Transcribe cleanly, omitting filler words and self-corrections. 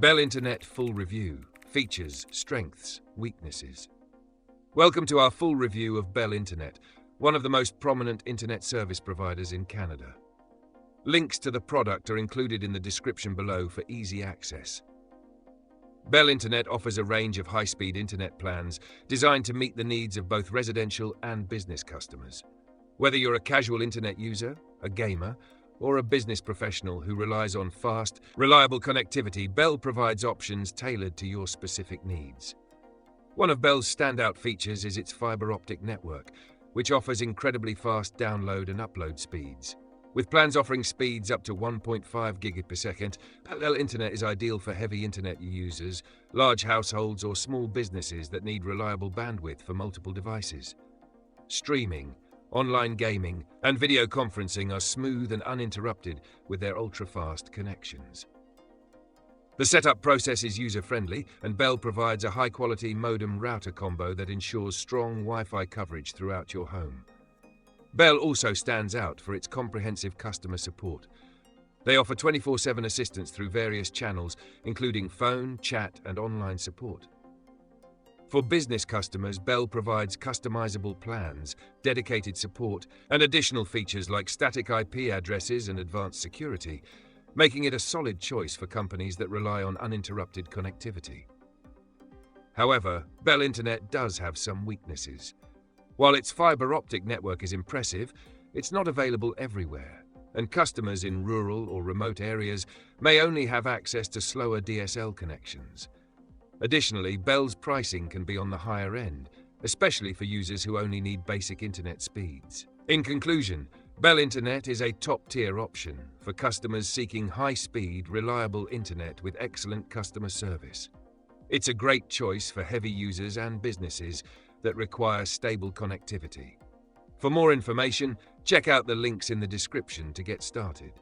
Bell Internet Full Review. Features, strengths, weaknesses. Welcome to our full review of Bell Internet, one of the most prominent internet service providers in Canada. Links to the product are included in the description below for easy access. Bell Internet offers a range of high-speed internet plans designed to meet the needs of both residential and business customers. Whether you're a casual internet user, a gamer, or a business professional who relies on fast, reliable connectivity, Bell provides options tailored to your specific needs. One of Bell's standout features is its fiber optic network, which offers incredibly fast download and upload speeds. With plans offering speeds up to 1.5 gigabit per second, Bell Internet is ideal for heavy internet users, large households, or small businesses that need reliable bandwidth for multiple devices. Streaming, online gaming, and video conferencing are smooth and uninterrupted with their ultra-fast connections. The setup process is user-friendly, and Bell provides a high-quality modem-router combo that ensures strong Wi-Fi coverage throughout your home. Bell also stands out for its comprehensive customer support. They offer 24/7 assistance through various channels, including phone, chat, and online support. For business customers, Bell provides customizable plans, dedicated support, and additional features like static IP addresses and advanced security, making it a solid choice for companies that rely on uninterrupted connectivity. However, Bell Internet does have some weaknesses. While its fiber optic network is impressive, it's not available everywhere, and customers in rural or remote areas may only have access to slower DSL connections. Additionally, Bell's pricing can be on the higher end, especially for users who only need basic internet speeds. In conclusion, Bell Internet is a top-tier option for customers seeking high-speed, reliable internet with excellent customer service. It's a great choice for heavy users and businesses that require stable connectivity. For more information, check out the links in the description to get started.